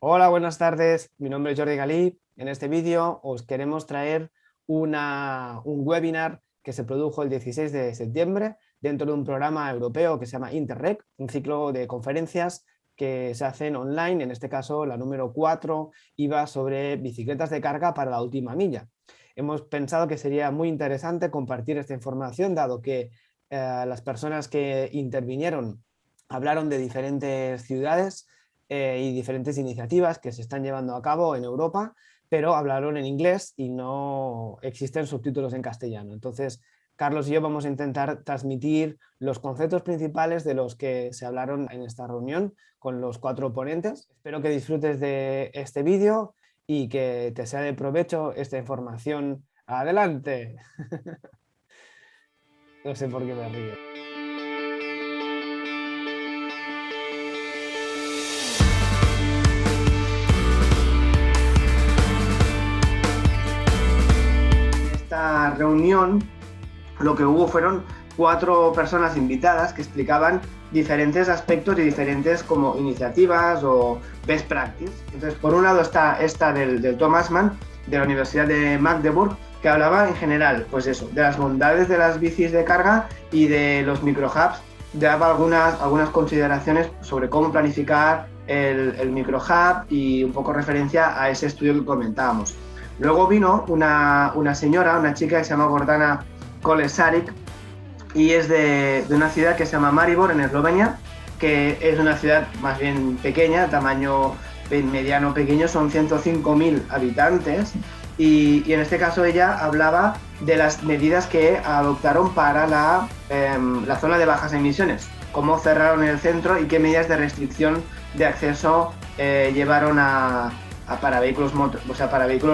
Hola, buenas tardes. Mi nombre es Jordi Galí. En este vídeo os queremos traer un webinar que se produjo el 16 de septiembre dentro de un programa europeo que se llama Interreg, un ciclo de conferencias que se hacen online. En este caso, la número 4 iba sobre bicicletas de carga para la última milla. Hemos pensado que sería muy interesante compartir esta información, dado que las personas que intervinieron hablaron de diferentes ciudades y diferentes iniciativas que se están llevando a cabo en Europa, pero hablaron en inglés y no existen subtítulos en castellano. Entonces, Carlos y yo vamos a intentar transmitir los conceptos principales de los que se hablaron en esta reunión con los 4 ponentes. Espero que disfrutes de este vídeo y que te sea de provecho esta información. ¡Adelante! No sé por qué me río. Esta reunión lo que hubo fueron 4 personas invitadas que explicaban diferentes aspectos y diferentes como iniciativas o best practice. Entonces, por un lado está esta del Thomas Mann de la Universidad de Magdeburg, que hablaba en general, pues eso, de las bondades de las bicis de carga y de los microhubs. Daba algunas consideraciones sobre cómo planificar el microhub y un poco referencia a ese estudio que comentábamos. Luego vino una chica que se llama Gordana Kolesaric y es de una ciudad que se llama Maribor, en Eslovenia, que es una ciudad más bien pequeña, tamaño mediano pequeño, son 105.000 habitantes y en este caso ella hablaba de las medidas que adoptaron para la zona de bajas emisiones, cómo cerraron el centro y qué medidas de restricción de acceso llevaron para vehículos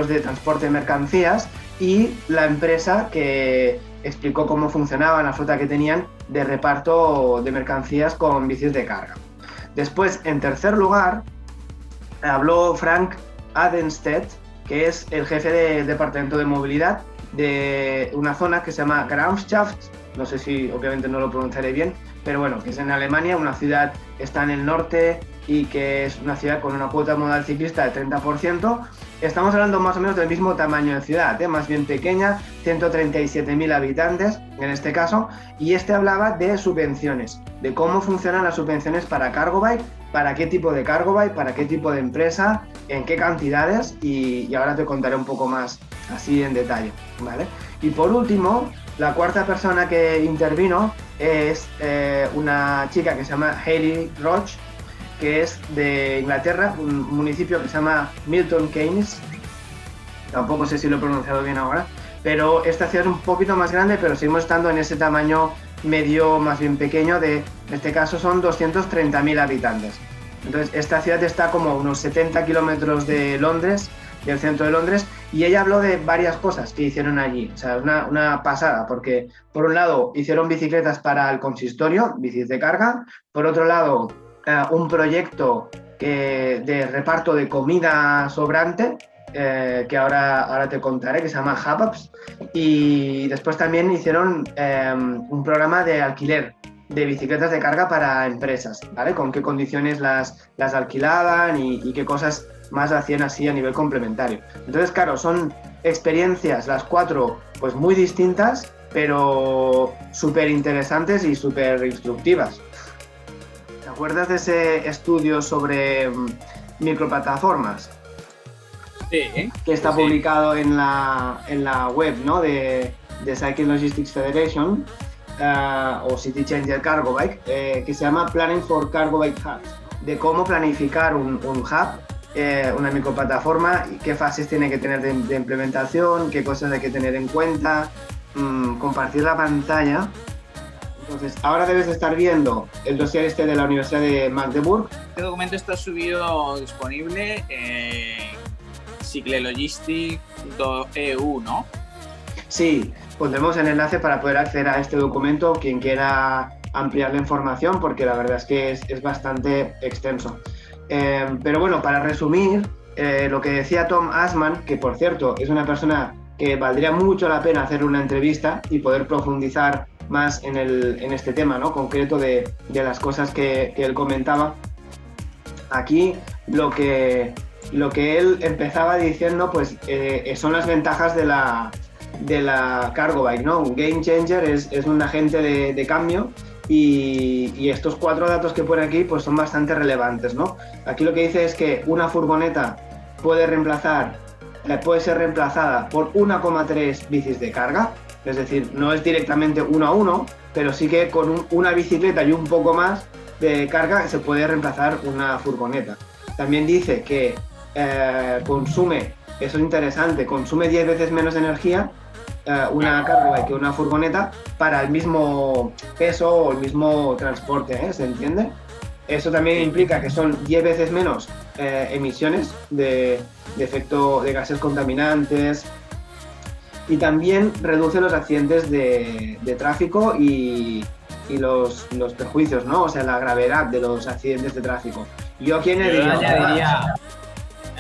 de transporte de mercancías, y la empresa que explicó cómo funcionaba la flota que tenían de reparto de mercancías con bicis de carga. Después, en tercer lugar, habló Frank Adenstedt, que es el jefe del departamento de movilidad de una zona que se llama Gramschaft, no sé si obviamente no lo pronunciaré bien, pero bueno, que es en Alemania, una ciudad que está en el norte y que es una ciudad con una cuota modal ciclista de 30%. Estamos hablando más o menos del mismo tamaño de ciudad, más bien pequeña, 137.000 habitantes en este caso, y hablaba de subvenciones, de cómo funcionan las subvenciones para cargo bike, para qué tipo de cargo bike, para qué tipo de empresa, en qué cantidades, y ahora te contaré un poco más así en detalle, ¿vale? Y por último, la cuarta persona que intervino es una chica que se llama Hayley Roach, que es de Inglaterra, un municipio que se llama Milton Keynes, tampoco sé si lo he pronunciado bien ahora, pero esta ciudad es un poquito más grande, pero seguimos estando en ese tamaño medio, más bien pequeño, en este caso son 230.000 habitantes. Entonces esta ciudad está como a unos 70 kilómetros de Londres, del centro de Londres, y ella habló de varias cosas que hicieron allí. O sea, es una pasada, porque por un lado hicieron bicicletas para el consistorio, bicis de carga, por otro lado un proyecto de reparto de comida sobrante, que ahora te contaré, que se llama Hubs, y después también hicieron un programa de alquiler de bicicletas de carga para empresas, ¿vale? Con qué condiciones las alquilaban y qué cosas más hacían así a nivel complementario. Entonces, claro, son experiencias, las 4, pues muy distintas, pero súper interesantes y súper instructivas. ¿Te acuerdas de ese estudio sobre microplataformas? Sí, que está sí. publicado en la web, ¿no? de Cycle Logistics Federation, o City Changer Cargo Bike, que se llama Planning for Cargo Bike Hubs, de cómo planificar un hub, una microplataforma, y qué fases tiene que tener de implementación, qué cosas hay que tener en cuenta, compartir la pantalla. Entonces, ahora debes estar viendo el dossier de la Universidad de Magdeburg. Este documento está subido disponible en cyclelogistics.eu, ¿no? Sí, pondremos el enlace para poder acceder a este documento quien quiera ampliar la información, porque la verdad es que es bastante extenso. Pero bueno, para resumir, lo que decía Tom Assman, que por cierto es una persona que valdría mucho la pena hacer una entrevista y poder profundizar más en este tema, ¿no? Concreto de las cosas que él comentaba. Aquí lo que él empezaba diciendo, pues son las ventajas de la cargo bike, ¿no? Un game changer es un agente de cambio y estos 4 datos que pone aquí pues son bastante relevantes, ¿no? Aquí lo que dice es que una furgoneta puede ser reemplazada por 1,3 bicis de carga, es decir, no es directamente 1 a 1, pero sí que con una bicicleta y un poco más de carga se puede reemplazar una furgoneta. También dice que consume, eso es interesante, consume 10 veces menos energía una cargo bike que una furgoneta para el mismo peso o el mismo transporte, ¿se entiende? Eso también implica que son 10 veces menos emisiones de efecto de gases contaminantes y también reduce los accidentes de tráfico y los perjuicios, ¿no? O sea, la gravedad de los accidentes de tráfico. Yo aquí añadiría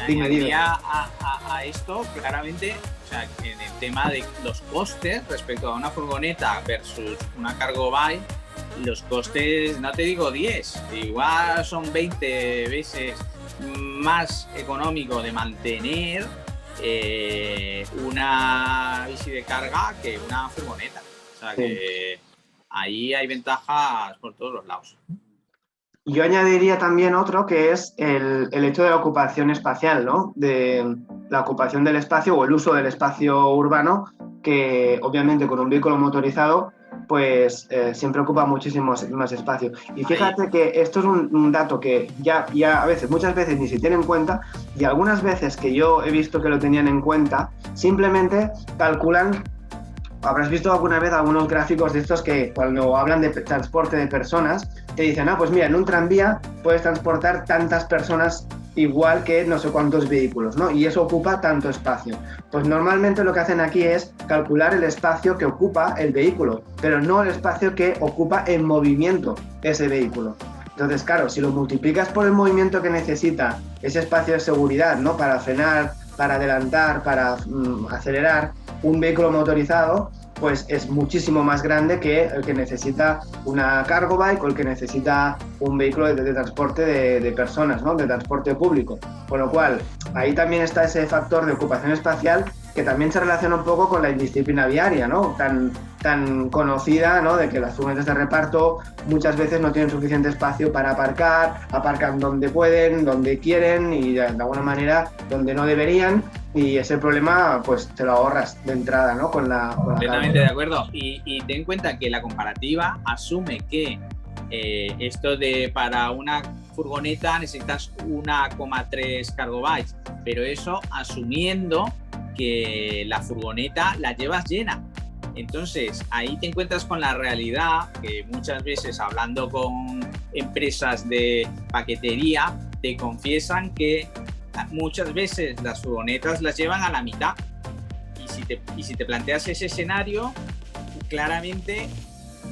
dime. A esto claramente, o sea, en el tema de los costes respecto a una furgoneta versus una cargo bike, los costes, no te digo 10, igual son 20 veces más económico de mantener una bici de carga que una furgoneta. O sea que ahí hay ventajas por todos los lados. Yo añadiría también otro que es el hecho de la ocupación espacial, ¿no? De la ocupación del espacio o el uso del espacio urbano, que obviamente con un vehículo motorizado pues siempre ocupa muchísimo más espacio. Y fíjate que esto es un dato que ya muchas veces ni se tiene en cuenta, y algunas veces que yo he visto que lo tenían en cuenta, simplemente calculan. Habrás visto alguna vez algunos gráficos de estos que cuando hablan de transporte de personas te dicen, pues mira, en un tranvía puedes transportar tantas personas igual que no sé cuántos vehículos, ¿no? Y eso ocupa tanto espacio. Pues normalmente lo que hacen aquí es calcular el espacio que ocupa el vehículo, pero no el espacio que ocupa en movimiento ese vehículo. Entonces, claro, si lo multiplicas por el movimiento que necesita ese espacio de seguridad, ¿no? Para frenar, para adelantar, para acelerar, un vehículo motorizado, pues es muchísimo más grande que el que necesita una cargo bike o el que necesita un vehículo de transporte de personas, ¿no? De transporte público. Con lo cual, ahí también está ese factor de ocupación espacial que también se relaciona un poco con la indisciplina viaria, ¿no? Tan conocida, ¿no? De que las furgonetas de reparto muchas veces no tienen suficiente espacio para aparcan donde pueden, donde quieren y de alguna manera donde no deberían, y ese problema pues te lo ahorras de entrada, ¿no? Completamente de acuerdo. Y ten en cuenta que la comparativa asume que esto de para una furgoneta necesitas 1,3 cargo bikes, pero eso asumiendo que la furgoneta la llevas llena. Entonces, ahí te encuentras con la realidad que muchas veces hablando con empresas de paquetería te confiesan que muchas veces las furgonetas las llevan a la mitad. Y si te planteas ese escenario, claramente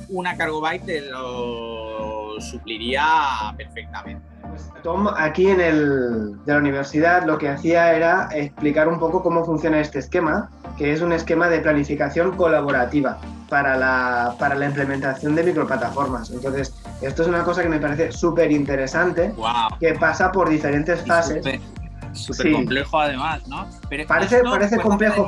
una cargo bike te lo supliría perfectamente. Tom, aquí de la universidad, lo que hacía era explicar un poco cómo funciona este esquema, que es un esquema de planificación colaborativa para la implementación de microplataformas. Entonces, esto es una cosa que me parece súper interesante, wow, que pasa por diferentes fases. Súper complejo además, ¿no? Pero parece complejo,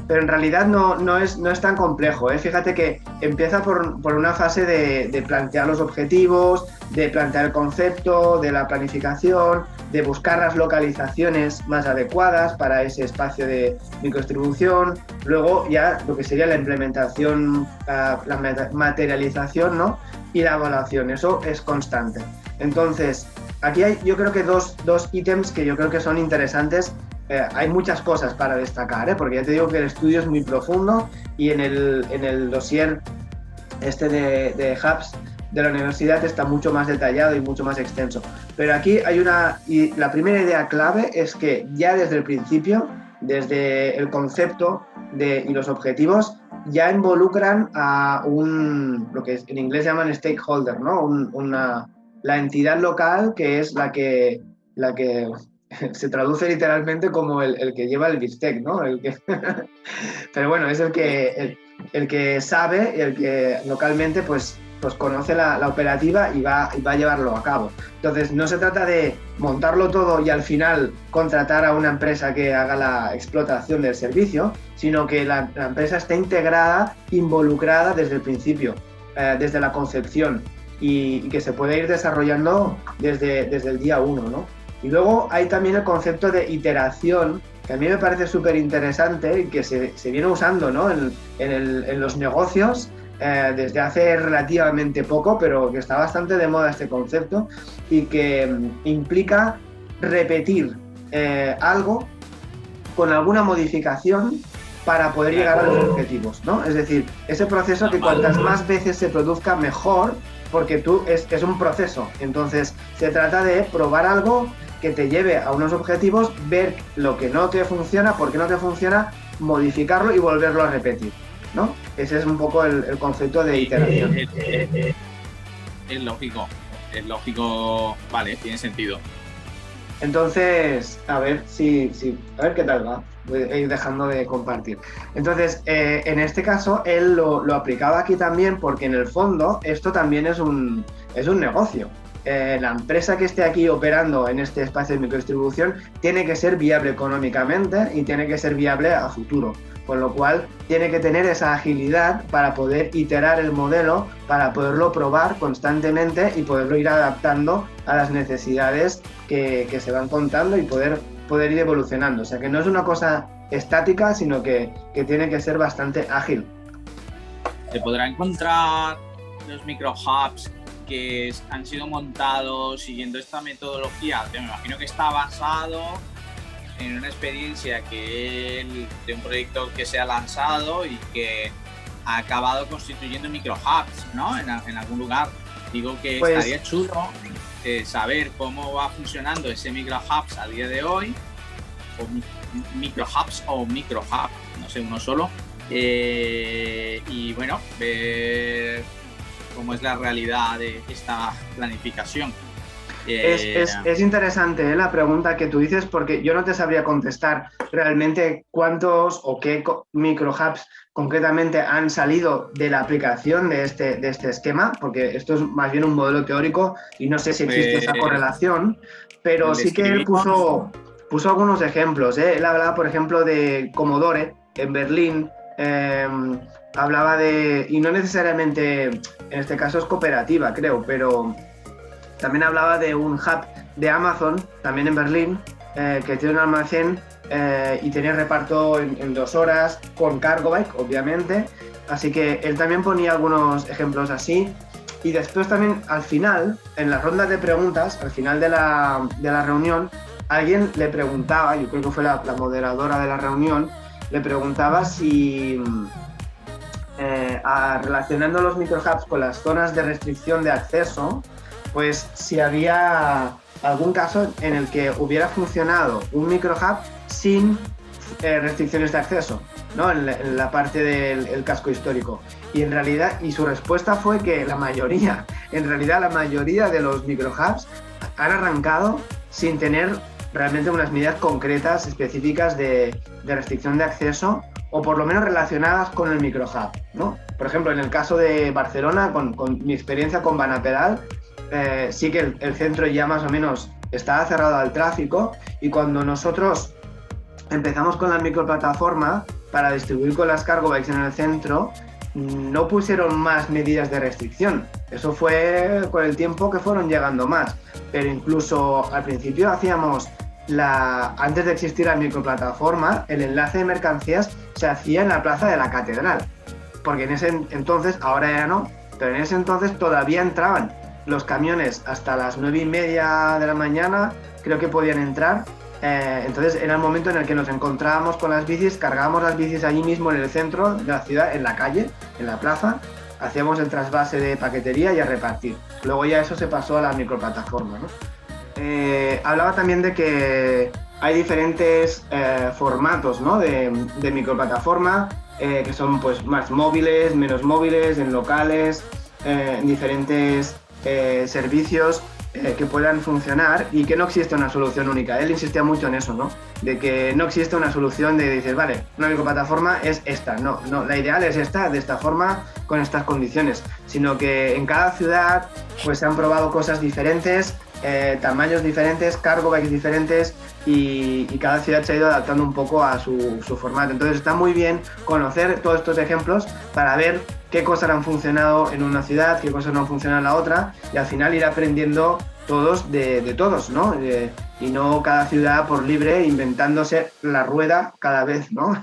pero en realidad no es tan complejo, ¿eh? Fíjate que empieza por una fase de plantear los objetivos, de plantear el concepto, de la planificación, de buscar las localizaciones más adecuadas para ese espacio de microdistribución, luego ya lo que sería la implementación, la materialización, ¿no? Y la evaluación, eso es constante. Entonces, aquí hay, yo creo que dos ítems que yo creo que son interesantes. Hay muchas cosas para destacar, porque ya te digo que el estudio es muy profundo y en el dossier de Hubs de la universidad está mucho más detallado y mucho más extenso. Pero aquí hay la primera idea clave es que ya desde el principio, desde el concepto y los objetivos, ya involucran a lo que en inglés llaman stakeholder, ¿no? La entidad local que es la que se traduce literalmente como el que lleva el bistec, ¿no? Pero bueno, es el que sabe y el que localmente pues pues conoce la operativa y va a llevarlo a cabo. Entonces, no se trata de montarlo todo y al final contratar a una empresa que haga la explotación del servicio, sino que la empresa esté integrada, involucrada desde el principio, desde la concepción, y que se puede ir desarrollando desde el día 1, ¿no? Y luego hay también el concepto de iteración, que a mí me parece súper interesante y que se viene usando, ¿no? en los negocios desde hace relativamente poco, pero que está bastante de moda este concepto y que implica repetir algo con alguna modificación para poder llegar a los objetivos, ¿no? Es decir, ese proceso que cuantas más veces se produzca, mejor, porque es un proceso. Entonces, se trata de probar algo que te lleve a unos objetivos, ver lo que no te funciona, por qué no te funciona, modificarlo y volverlo a repetir, ¿no? Ese es un poco el concepto de iteración. Es lógico, vale, tiene sentido. Entonces, a ver qué tal va. Voy a ir dejando de compartir. Entonces, en este caso, él lo aplicaba aquí también porque en el fondo esto también es un negocio. La empresa que esté aquí operando en este espacio de microdistribución tiene que ser viable económicamente y tiene que ser viable a futuro, con lo cual tiene que tener esa agilidad para poder iterar el modelo, para poderlo probar constantemente y poderlo ir adaptando a las necesidades que se van contando y poder ir evolucionando. O sea que no es una cosa estática, sino que tiene que ser bastante ágil. Se podrá encontrar los microhubs que han sido montados siguiendo esta metodología. Me imagino que está basado en una experiencia de un proyecto que se ha lanzado y que ha acabado constituyendo microhubs, ¿no? En algún lugar. Digo que pues, estaría chulo saber cómo va funcionando ese microhubs a día de hoy, o microhubs o microhub, no sé, uno solo. Y bueno, ver cómo es la realidad de esta planificación. Es interesante la pregunta que tú dices, porque yo no te sabría contestar realmente cuántos o qué microhubs concretamente han salido de la aplicación de este esquema, porque esto es más bien un modelo teórico y no sé si existe esa correlación, pero sí que él puso algunos ejemplos. Él hablaba, por ejemplo, de Commodore en Berlín. Hablaba y no necesariamente, en este caso es cooperativa, creo, pero también hablaba de un hub de Amazon, también en Berlín, que tiene un almacén y tenía reparto en 2 horas, con cargo bike, obviamente. Así que él también ponía algunos ejemplos así. Y después también, al final, en las rondas de preguntas, al final de la reunión, alguien le preguntaba, yo creo que fue la moderadora de la reunión, le preguntaba si, relacionando los microhubs con las zonas de restricción de acceso, pues si había algún caso en el que hubiera funcionado un microhub sin restricciones de acceso, ¿no? En la parte del casco histórico. Y en realidad, su respuesta fue que la mayoría de los microhubs han arrancado sin tener realmente unas medidas concretas, específicas de restricción de acceso, o por lo menos relacionadas con el microhub, ¿no? Por ejemplo, en el caso de Barcelona, con mi experiencia con Banapedal, sí que el centro ya más o menos estaba cerrado al tráfico, y cuando nosotros empezamos con la microplataforma para distribuir con las cargo bikes en el centro, no pusieron más medidas de restricción. Eso fue con el tiempo que fueron llegando más, pero incluso al principio hacíamos antes de existir la microplataforma, el enlace de mercancías se hacía en la plaza de la Catedral, porque en ese entonces, ahora ya no, pero en ese entonces todavía entraban los camiones hasta las 9:30 de la mañana, creo que podían entrar. Entonces era el momento en el que nos encontrábamos con las bicis, cargábamos las bicis allí mismo en el centro de la ciudad, en la calle, en la plaza, hacíamos el trasvase de paquetería y a repartir. Luego ya eso se pasó a la microplataforma, ¿no? Hablaba también de que hay diferentes formatos, ¿no? de microplataforma, que son pues más móviles, menos móviles, en locales, en diferentes servicios. que puedan funcionar y que no existe una solución única. Él insistía mucho en eso, ¿no? De que no existe una solución de dices, vale, una microplataforma es esta. No, la ideal es esta, de esta forma, con estas condiciones. Sino que en cada ciudad pues se han probado cosas diferentes, tamaños diferentes, cargo bikes diferentes y cada ciudad se ha ido adaptando un poco a su formato. Entonces está muy bien conocer todos estos ejemplos para ver qué cosas han funcionado en una ciudad, qué cosas no han funcionado en la otra y al final ir aprendiendo todos de todos, ¿no? Y no cada ciudad por libre inventándose la rueda cada vez, ¿no?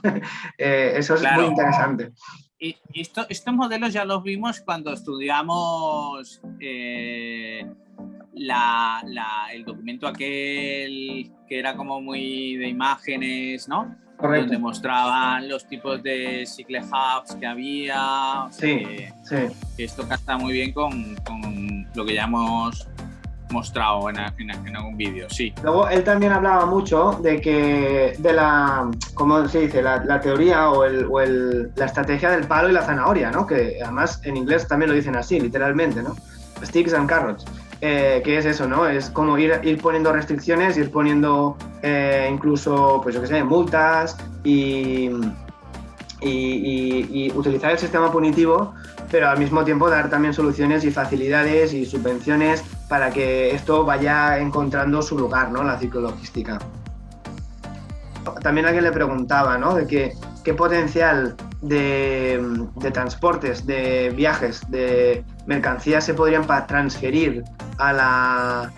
Eso es muy interesante. Y estos modelos ya los vimos cuando estudiamos el documento aquel que era como muy de imágenes, ¿no? Correcto. Donde mostraban los tipos de cycle hubs que había. O sea, que esto casa muy bien con lo que ya hemos mostrado en algún vídeo, sí. Luego él también hablaba mucho de la, ¿cómo se dice? La teoría o la estrategia del palo y la zanahoria, ¿no? Que además en inglés también lo dicen así, literalmente, ¿no? Sticks and carrots. Que es eso, ¿no? Es como ir poniendo restricciones, ir poniendo incluso, pues yo qué sé, multas y utilizar el sistema punitivo, pero al mismo tiempo dar también soluciones y facilidades y subvenciones para que esto vaya encontrando su lugar, ¿no? La ciclologística. También alguien le preguntaba, ¿no? De qué potencial de transportes, de viajes, de mercancías se podrían transferir a las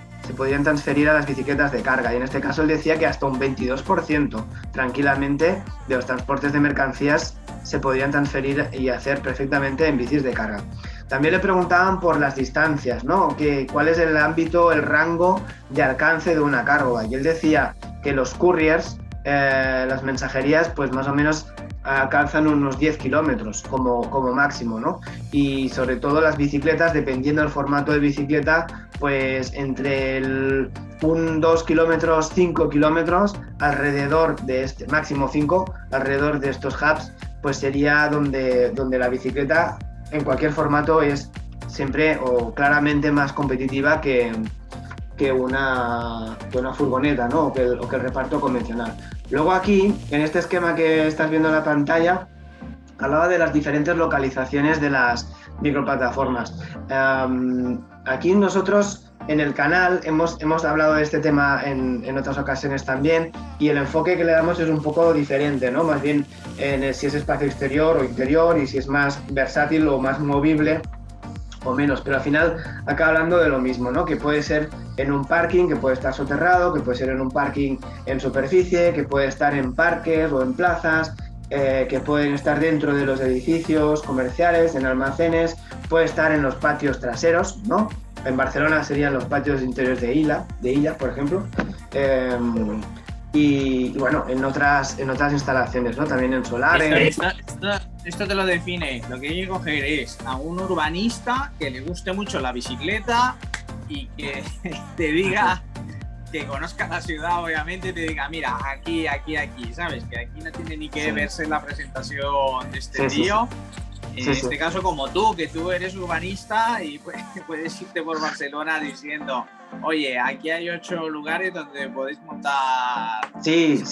bicicletas de carga, y en este caso él decía que hasta un 22% tranquilamente de los transportes de mercancías se podrían transferir y hacer perfectamente en bicis de carga. También le preguntaban por las distancias, ¿no? ¿Cuál es el ámbito, el rango de alcance de una cargo bike? Y él decía que los couriers, las mensajerías, pues más o menos alcanzan unos 10 kilómetros como máximo, ¿no? Y sobre todo las bicicletas, dependiendo del formato de bicicleta, pues entre 2 kilómetros, 5 kilómetros, alrededor de máximo 5, alrededor de estos hubs, pues sería donde la bicicleta en cualquier formato es siempre o claramente más competitiva que una furgoneta, ¿no? o que el reparto convencional. Luego aquí, en este esquema que estás viendo en la pantalla, hablaba de las diferentes localizaciones de las microplataformas. Aquí nosotros en el canal hemos hablado de este tema en otras ocasiones también, y el enfoque que le damos es un poco diferente, ¿no? Más bien si es espacio exterior o interior y si es más versátil o más movible o menos, pero al final acaba hablando de lo mismo, ¿no? Que puede ser en un parking, que puede estar soterrado, que puede ser en un parking en superficie, que puede estar en parques o en plazas, que pueden estar dentro de los edificios comerciales, en almacenes, puede estar en los patios traseros, ¿no? En Barcelona serían los patios interiores de Illa, por ejemplo, y bueno, en otras instalaciones, ¿no? También en solares. Esto te lo define. Lo que hay que coger es a un urbanista que le guste mucho la bicicleta y que te diga, que conozca la ciudad, obviamente, te diga, mira, aquí, ¿sabes? Que aquí no tiene ni que verse la presentación de este tío. En este caso, como tú, que tú eres urbanista y puedes irte por Barcelona diciendo, oye, aquí hay 8 lugares donde podéis montar... Sí.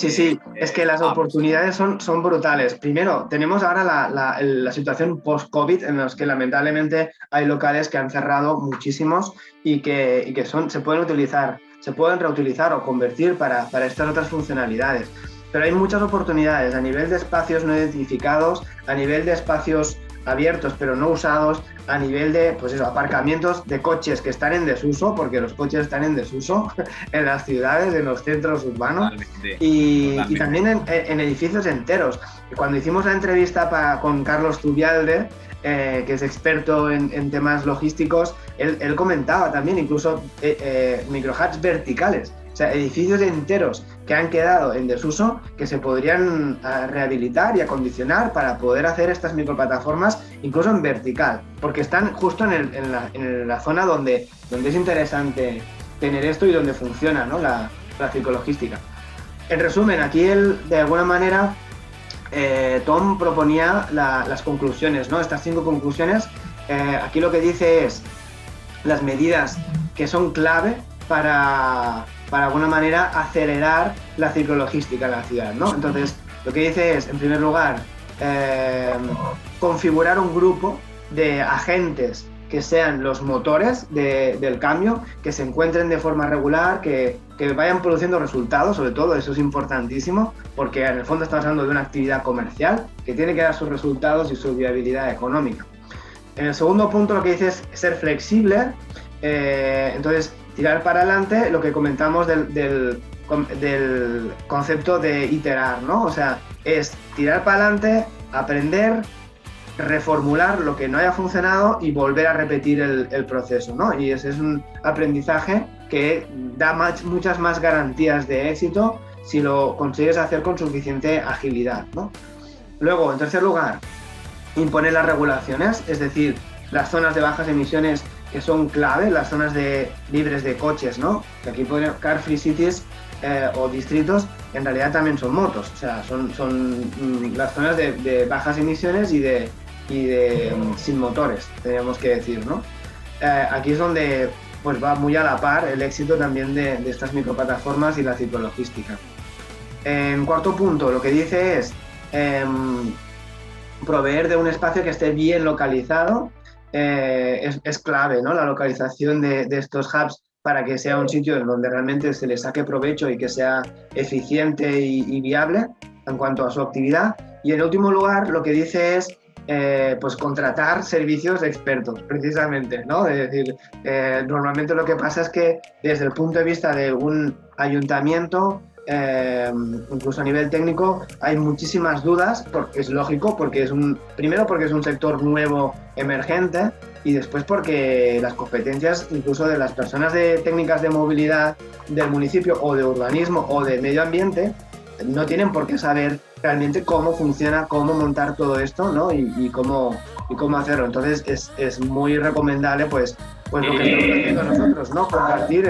Es que las oportunidades son brutales. Primero, tenemos ahora la situación post-COVID en los que lamentablemente hay locales que han cerrado muchísimos y que se pueden utilizar, se pueden reutilizar o convertir para estas otras funcionalidades. Pero hay muchas oportunidades a nivel de espacios no identificados, a nivel de espacios abiertos pero no usados, a nivel de aparcamientos de coches que están en desuso, porque los coches están en desuso en las ciudades, en los centros urbanos. Totalmente. Y también en edificios enteros. Cuando hicimos la entrevista con Carlos Zubialde, que es experto en temas logísticos, él comentaba también incluso microhubs verticales. O sea, edificios enteros que han quedado en desuso que se podrían rehabilitar y acondicionar para poder hacer estas microplataformas incluso en vertical, porque están justo en la zona donde es interesante tener esto y donde funciona, ¿no? la ciclologística. En resumen, aquí él, de alguna manera, Tom proponía las conclusiones, ¿no? Estas 5 conclusiones. Aquí lo que dice es las medidas que son clave para alguna manera acelerar la ciclologística en la ciudad, ¿no? Entonces, lo que dice es, en primer lugar, configurar un grupo de agentes que sean los motores del cambio, que se encuentren de forma regular, que vayan produciendo resultados, sobre todo, eso es importantísimo, porque en el fondo estamos hablando de una actividad comercial que tiene que dar sus resultados y su viabilidad económica. En el segundo punto lo que dice es ser flexible, entonces tirar para adelante lo que comentamos del concepto de iterar, ¿no? O sea, es tirar para adelante, aprender, reformular lo que no haya funcionado y volver a repetir el proceso, ¿no? Y ese es un aprendizaje que da muchas más garantías de éxito si lo consigues hacer con suficiente agilidad, ¿no? Luego, en tercer lugar, imponer las regulaciones, es decir, las zonas de bajas emisiones que son clave, las zonas libres de coches, ¿no? Que aquí ponen car free cities o distritos, en realidad también son motos, o sea, son las zonas de bajas emisiones y de sin motores, tenemos que decir, ¿no? Aquí es donde pues va muy a la par el éxito también de estas microplataformas y la ciclologística. En cuarto punto, lo que dice es proveer de un espacio que esté bien localizado, es clave, ¿no? La localización de estos hubs para que sea un sitio en donde realmente se le saque provecho y que sea eficiente y viable en cuanto a su actividad. Y en último lugar, lo que dice es pues contratar servicios expertos, precisamente, ¿no? Es decir, normalmente lo que pasa es que desde el punto de vista de un ayuntamiento, incluso a nivel técnico, hay muchísimas dudas, porque es lógico, primero porque es un sector nuevo, emergente, y después porque las competencias incluso de las personas de técnicas de movilidad del municipio o de urbanismo o de medio ambiente no tienen por qué saber realmente cómo funciona, cómo montar todo esto, ¿no? y cómo hacerlo. Entonces es muy recomendable pues lo que estamos haciendo nosotros, ¿no? Compartir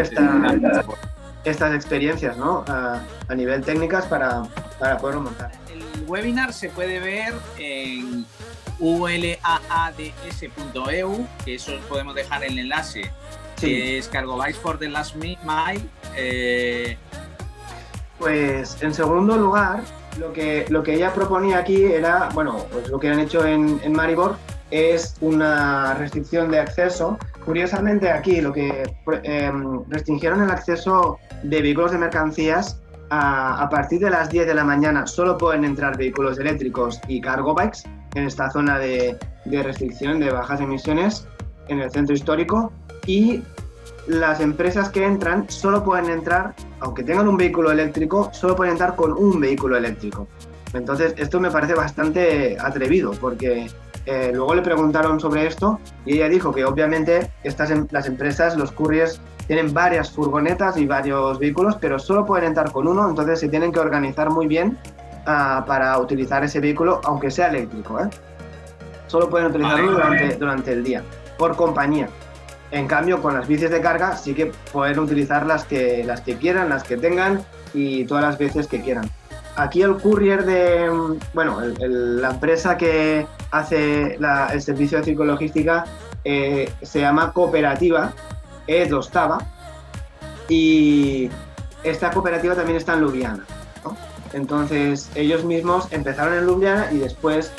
estas experiencias, ¿no? A nivel técnicas para poderlo montar. El webinar se puede ver en ulads.eu, que eso podemos dejar el enlace, sí. Que es Cargobytes for the Last Mile. Pues en segundo lugar, lo que ella proponía aquí era, bueno, pues lo que han hecho en Maribor es una restricción de acceso. Curiosamente aquí lo que restringieron el acceso de vehículos de mercancías a partir de las 10 de la mañana solo pueden entrar vehículos eléctricos y cargo bikes en esta zona de restricción de bajas emisiones en el centro histórico, y las empresas que entran solo pueden entrar, aunque tengan un vehículo eléctrico, solo pueden entrar con un vehículo eléctrico. Entonces esto me parece bastante atrevido, porque luego le preguntaron sobre esto y ella dijo que obviamente las empresas, los couriers, tienen varias furgonetas y varios vehículos, pero solo pueden entrar con uno, entonces se tienen que organizar muy bien para utilizar ese vehículo, aunque sea eléctrico, ¿eh? Solo pueden utilizarlo durante el día, por compañía. En cambio, con las bicis de carga sí que pueden utilizar las que quieran, las que tengan y todas las veces que quieran. Aquí el courier la empresa que hace el servicio de ciclologística se llama Cooperativa Dostava, y esta cooperativa también está en Ljubljana, ¿no? Entonces ellos mismos empezaron en Ljubljana y después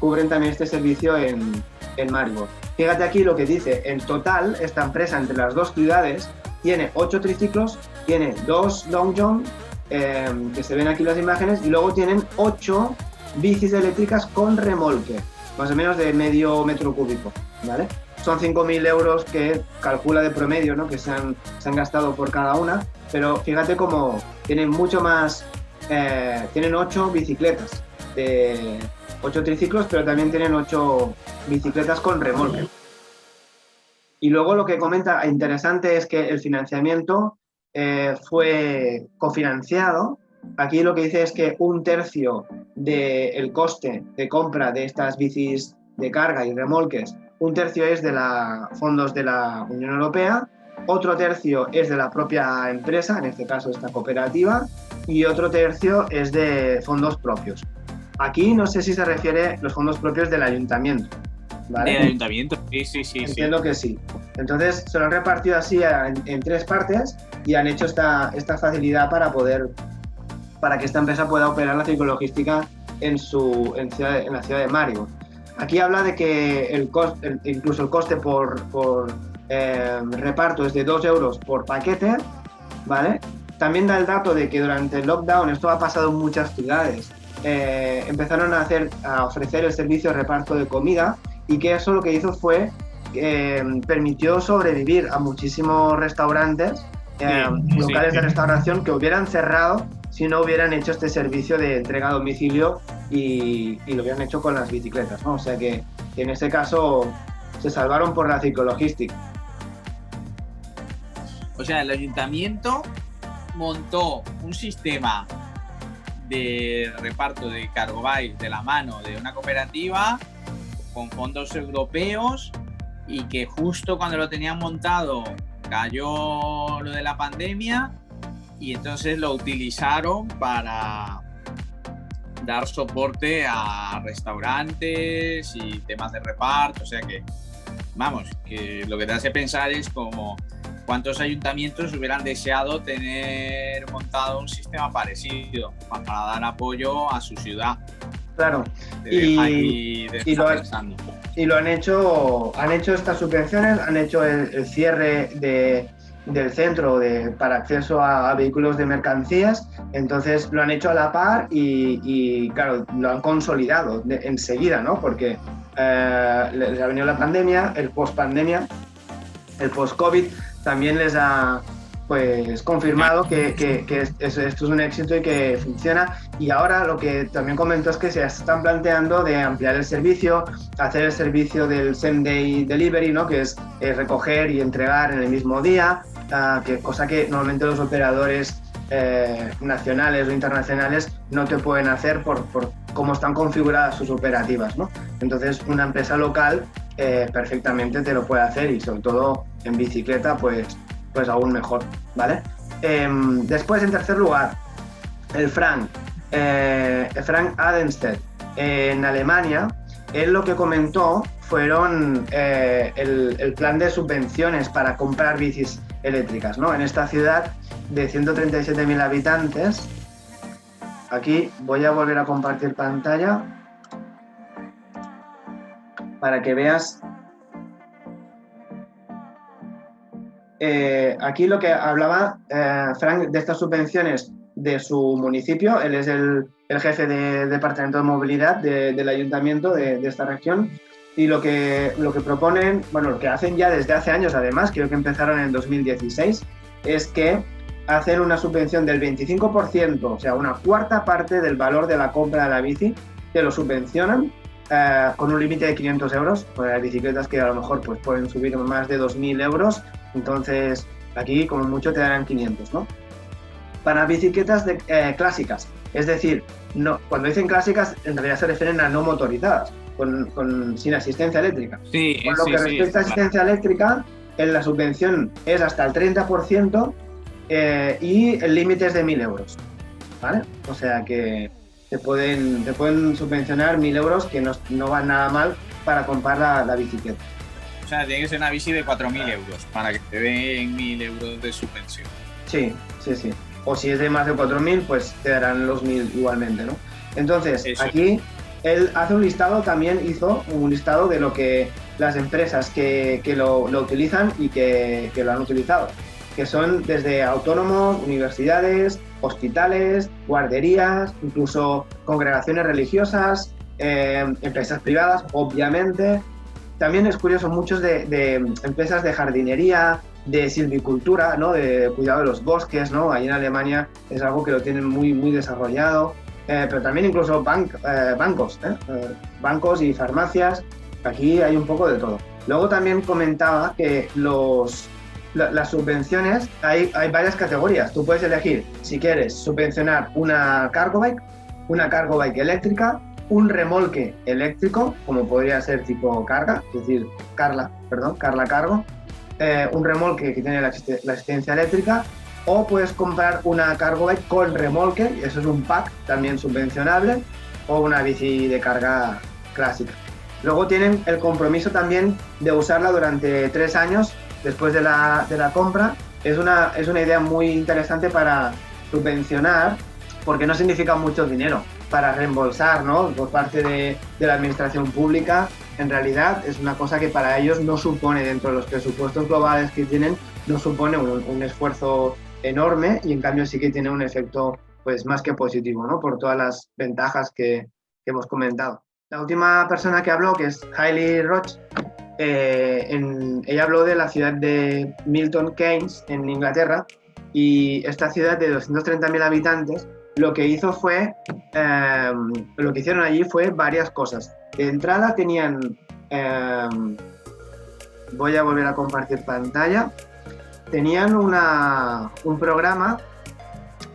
cubren también este servicio en Maribor. Fíjate aquí lo que dice: en total esta empresa entre las dos ciudades tiene 8 triciclos, tiene 2 long john, que se ven aquí las imágenes, y luego tienen 8 bicis eléctricas con remolque, más o menos de medio metro cúbico, ¿vale? Son 5.000 euros que calcula de promedio, ¿no? Que se han gastado por cada una, pero fíjate cómo tienen mucho más, tienen 8 bicicletas, 8 triciclos, pero también tienen 8 bicicletas con remolque. Y luego lo que comenta interesante es que el financiamiento fue cofinanciado. Aquí lo que dice es que 1/3 del coste de compra de estas bicis de carga y remolques, 1/3 es de fondos de la Unión Europea, otro tercio es de la propia empresa, en este caso esta cooperativa, y otro tercio es de fondos propios. Aquí no sé si se refiere los fondos propios del ayuntamiento, ¿vale? Del ayuntamiento, sí. Entiendo que sí. Entonces se lo han repartido así en 3 partes y han hecho esta facilidad para que esta empresa pueda operar la ciclologística en la ciudad de Maribo. Aquí habla de que incluso el coste por reparto es de 2 euros por paquete, ¿vale? También da el dato de que durante el lockdown, esto ha pasado en muchas ciudades, empezaron a ofrecer el servicio de reparto de comida, y que eso lo que hizo fue permitió sobrevivir a muchísimos restaurantes, locales de restauración que hubieran cerrado si no hubieran hecho este servicio de entrega a domicilio y lo hubieran hecho con las bicicletas, ¿no? O sea que en ese caso se salvaron por la ciclologística. O sea, el ayuntamiento montó un sistema de reparto de cargo bike de la mano de una cooperativa con fondos europeos, y que justo cuando lo tenían montado cayó lo de la pandemia, y entonces lo utilizaron para dar soporte a restaurantes y temas de reparto. O sea que, vamos, que lo que te hace pensar es como cuántos ayuntamientos hubieran deseado tener montado un sistema parecido para dar apoyo a su ciudad. Claro, y lo han hecho estas subvenciones, han hecho el cierre del centro para acceso a vehículos de mercancías, entonces lo han hecho a la par y claro, lo han consolidado enseguida, ¿no? Porque les ha venido la pandemia, el post-pandemia, el post-COVID también les ha pues confirmado que esto es un éxito y que funciona. Y ahora lo que también comentó es que se están planteando de ampliar el servicio, hacer el servicio del same day delivery, ¿no? Que es recoger y entregar en el mismo día, cosa que normalmente los operadores nacionales o internacionales no te pueden hacer por cómo están configuradas sus operativas, ¿no? Entonces una empresa local perfectamente te lo puede hacer, y sobre todo en bicicleta pues aún mejor, ¿vale? Después, en tercer lugar, el Frank Adenstedt en Alemania. Él lo que comentó fueron el plan de subvenciones para comprar bicis eléctricas, ¿no? En esta ciudad de 137.000 habitantes. Aquí voy a volver a compartir pantalla para que veas. Aquí lo que hablaba Frank de estas subvenciones de su municipio. Él es el jefe de departamento de movilidad del ayuntamiento de esta región, y lo que proponen, bueno, lo que hacen ya desde hace años, además, creo que empezaron en 2016, es que hacen una subvención del 25%, o sea, una cuarta parte del valor de la compra de la bici, te lo subvencionan con un límite de 500 euros, pues hay bicicletas que a lo mejor pues, pueden subir más de 2.000 euros, entonces aquí como mucho te darán 500, ¿no? Para bicicletas clásicas, es decir, no, cuando dicen clásicas en realidad se refieren a no motorizadas, sin asistencia eléctrica. Sí, Por lo que respecta a asistencia eléctrica, la subvención es hasta el 30% y el límite es de 1.000 euros, ¿vale? O sea que te pueden subvencionar 1.000 euros, que no van nada mal para comprar la bicicleta. O sea, tiene que ser una bici de 4.000 euros para que te den 1.000 euros de subvención. Sí. O si es de más de 4.000, pues te darán los 1.000 igualmente, ¿no? Entonces, eso. Aquí él hace un listado, también hizo un listado de lo que las empresas que lo utilizan y que lo han utilizado, que son desde autónomos, universidades, hospitales, guarderías, incluso congregaciones religiosas, empresas privadas, obviamente. También es curioso, muchos de empresas de jardinería, de silvicultura, ¿no? De cuidado de los bosques, ¿no? Ahí en Alemania es algo que lo tienen muy, muy desarrollado, pero también incluso bancos y farmacias. Aquí hay un poco de todo. Luego también comentaba que las subvenciones, hay varias categorías. Tú puedes elegir si quieres subvencionar una cargo bike eléctrica, un remolque eléctrico, como podría ser tipo Carga, es decir, Carla Cargo, un remolque que tiene la asistencia eléctrica, o puedes comprar una cargo bike con remolque, y eso es un pack también subvencionable, o una bici de carga clásica. Luego tienen el compromiso también de usarla durante 3 años después de la compra. Es una idea muy interesante para subvencionar, porque no significa mucho dinero para reembolsar, ¿no?, por parte de la administración pública. En realidad es una cosa que para ellos no supone, dentro de los presupuestos globales que tienen, no supone un esfuerzo enorme, y en cambio sí que tiene un efecto pues más que positivo, ¿no?, por todas las ventajas que hemos comentado. La última persona que habló, que es Hayley Roach, ella habló de la ciudad de Milton Keynes, en Inglaterra, y esta ciudad de 230.000 habitantes, lo que hicieron allí fue varias cosas. De entrada tenían, voy a volver a compartir pantalla, tenían un programa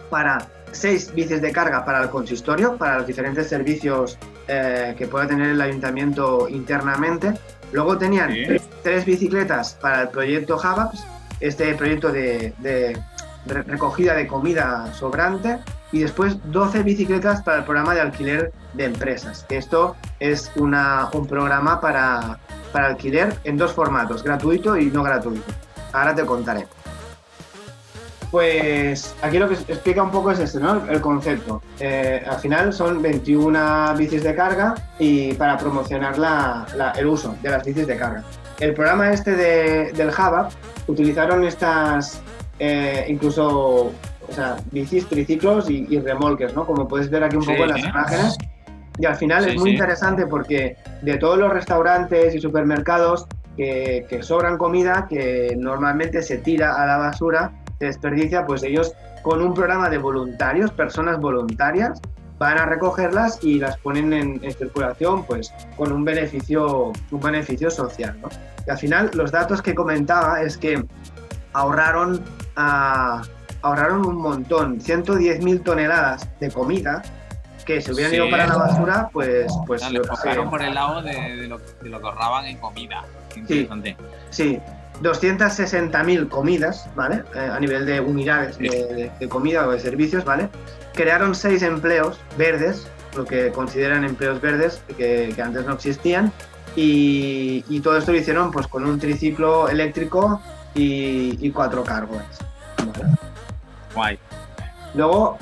para 6 bicis de carga para el consistorio, para los diferentes servicios que pueda tener el ayuntamiento internamente. Luego tenían 3 bicicletas para el proyecto Habaps, este proyecto de recogida de comida sobrante, y después 12 bicicletas para el programa de alquiler de empresas. Esto es un programa para alquiler en 2 formatos, gratuito y no gratuito. Ahora te contaré. Pues aquí lo que explica un poco es este, ¿no?, el concepto. Al final son 21 bicis de carga, y para promocionar el uso de las bicis de carga. El programa este del Hub utilizaron estas incluso, o sea, bicis, triciclos y remolques, ¿no?, como puedes ver aquí un poco en las imágenes. Y al final es muy interesante, porque de todos los restaurantes y supermercados que sobran comida, que normalmente se tira a la basura, se desperdicia, pues ellos, con un programa de voluntarios, personas voluntarias, van a recogerlas y las ponen en circulación, pues con un beneficio social, ¿no? Y al final los datos que comentaba es que ahorraron un montón, 110.000 toneladas de comida que se hubieran ido para la basura, pues le cobraron por el lado de lo que ahorraban en comida. Interesante. Sí. 260.000 comidas, ¿vale? A nivel de unidades de comida o de servicios, ¿vale? Crearon 6 empleos verdes, lo que consideran empleos verdes, que antes no existían, y todo esto lo hicieron pues con un triciclo eléctrico y 4 cargos. ¿Vale? Guay. Luego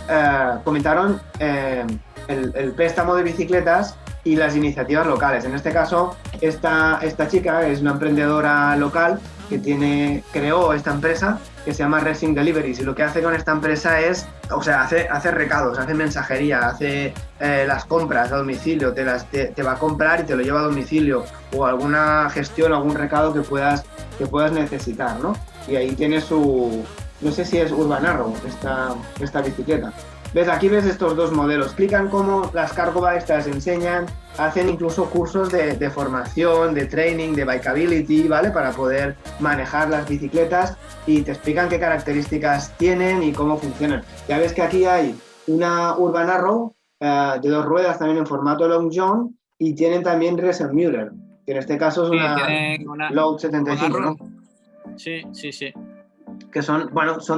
comentaron el préstamo de bicicletas y las iniciativas locales. En este caso, esta chica es una emprendedora local que creó esta empresa que se llama Racing Deliveries, y lo que hace con esta empresa es, o sea, hace recados, hace mensajería, hace las compras a domicilio, te va a comprar y te lo lleva a domicilio, o alguna gestión, algún recado que puedas necesitar, ¿no? Y ahí tiene no sé si es Urban Arrow, esta bicicleta. ¿Ves? Aquí ves estos 2 modelos. Explican cómo las cargo bikes te las enseñan, hacen incluso cursos de formación, de training, de bikeability, ¿vale?, para poder manejar las bicicletas, y te explican qué características tienen y cómo funcionan. Ya ves que aquí hay una Urban Arrow de 2 ruedas, también en formato Long John, y tienen también Riesenmüller, que en este caso es una Load 75, ¿no? Sí. Que son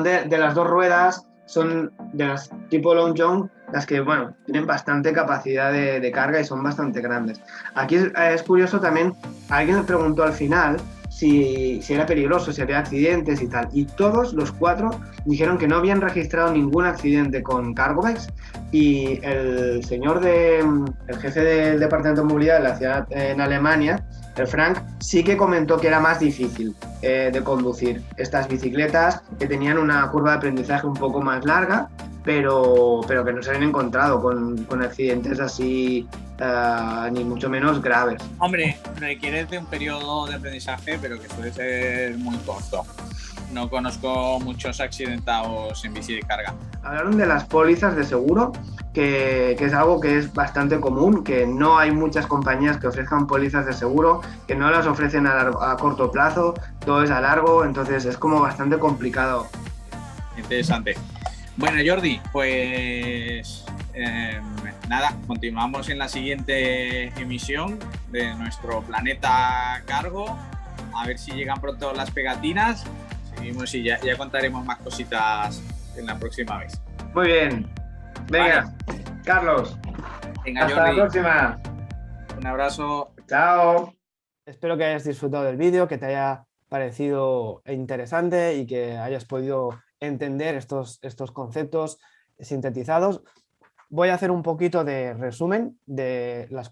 de las 2 ruedas, son de las tipo Long John, las que, tienen bastante capacidad de carga y son bastante grandes. Aquí es curioso también, alguien me preguntó al final si era peligroso, si había accidentes y tal, y todos los 4 dijeron que no habían registrado ningún accidente con cargo bikes, y el jefe del departamento de movilidad de la ciudad en Alemania, el Frank, sí que comentó que era más difícil de conducir estas bicicletas, que tenían una curva de aprendizaje un poco más larga, pero que no se habían encontrado con accidentes así, ni mucho menos graves. Hombre, requiere de un periodo de aprendizaje, pero que suele ser muy corto. No conozco muchos accidentados en bici de carga. Hablaron de las pólizas de seguro, que es algo que es bastante común, que no hay muchas compañías que ofrezcan pólizas de seguro, que no las ofrecen a corto plazo, todo es a largo, entonces es como bastante complicado. Interesante. Bueno, Jordi, pues nada, continuamos en la siguiente emisión de nuestro Planeta Cargo, a ver si llegan pronto las pegatinas. Seguimos y ya contaremos más cositas en la próxima vez. Muy bien. Venga, vale. Carlos. Venga, hasta Jordi. la próxima. Un abrazo. Chao. Espero que hayas disfrutado del vídeo, que te haya parecido interesante y que hayas podido entender estos conceptos sintetizados. Voy a hacer un poquito de resumen de las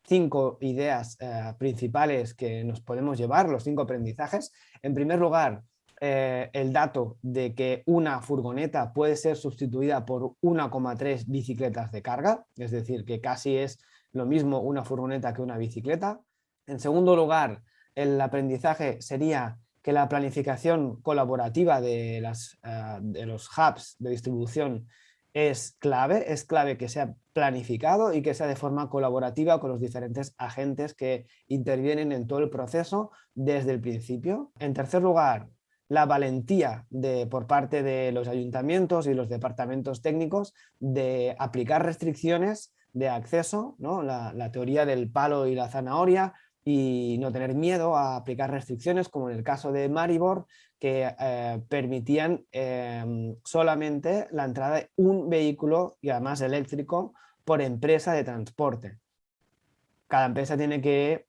5 ideas principales que nos podemos llevar, los 5 aprendizajes. En primer lugar, el dato de que una furgoneta puede ser sustituida por 1,3 bicicletas de carga, es decir, que casi es lo mismo una furgoneta que una bicicleta. En segundo lugar, el aprendizaje sería que la planificación colaborativa de los hubs de distribución es clave que sea planificado y que sea de forma colaborativa con los diferentes agentes que intervienen en todo el proceso desde el principio. En tercer lugar, la valentía por parte de los ayuntamientos y los departamentos técnicos de aplicar restricciones de acceso, ¿no? La teoría del palo y la zanahoria, y no tener miedo a aplicar restricciones, como en el caso de Maribor, que permitían solamente la entrada de un vehículo, y además eléctrico, por empresa de transporte. Cada empresa tiene que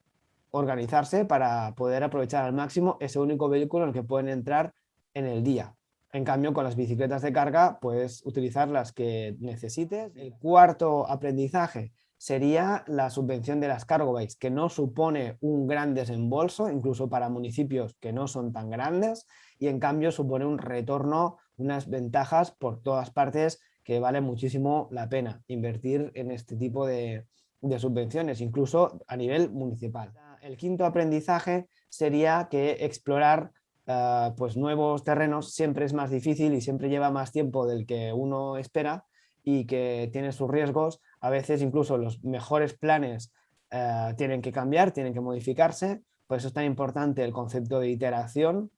organizarse para poder aprovechar al máximo ese único vehículo en el que pueden entrar en el día. En cambio, con las bicicletas de carga puedes utilizar las que necesites. El cuarto aprendizaje sería la subvención de las cargo bikes, que no supone un gran desembolso, incluso para municipios que no son tan grandes, y en cambio supone un retorno, unas ventajas por todas partes que vale muchísimo la pena invertir en este tipo de subvenciones, incluso a nivel municipal. El quinto aprendizaje sería que explorar pues nuevos terrenos siempre es más difícil y siempre lleva más tiempo del que uno espera, y que tiene sus riesgos. A veces incluso los mejores planes tienen que cambiar, tienen que modificarse. Por eso es tan importante el concepto de iteración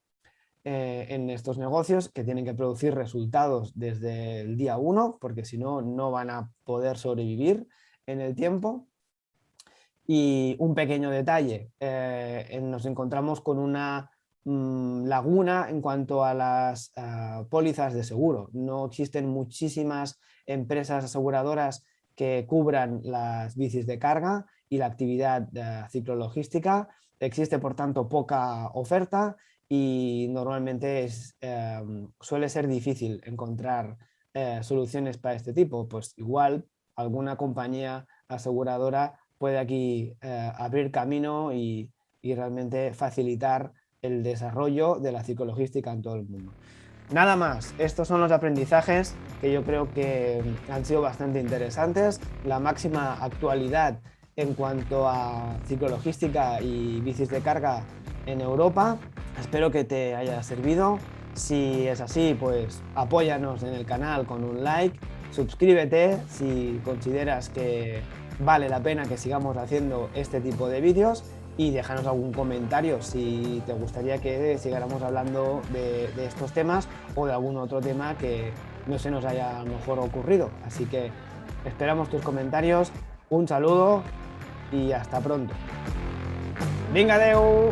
en estos negocios, que tienen que producir resultados desde el día 1, porque si no, no van a poder sobrevivir en el tiempo. Y un pequeño detalle, nos encontramos con una laguna en cuanto a las pólizas de seguro. No existen muchísimas empresas aseguradoras que cubran las bicis de carga y la actividad ciclologística. Existe, por tanto, poca oferta y normalmente suele ser difícil encontrar soluciones para este tipo. Pues igual alguna compañía aseguradora puede aquí abrir camino y realmente facilitar el desarrollo de la ciclologística en todo el mundo. Nada más, estos son los aprendizajes que yo creo que han sido bastante interesantes. La máxima actualidad en cuanto a ciclologística y bicis de carga en Europa. Espero que te haya servido. Si es así, pues apóyanos en el canal con un like, suscríbete si consideras que vale la pena que sigamos haciendo este tipo de vídeos, y déjanos algún comentario si te gustaría que siguiéramos hablando de estos temas o de algún otro tema que no se nos haya a lo mejor ocurrido. Así que esperamos tus comentarios. Un saludo y hasta pronto. Vinga, adeu!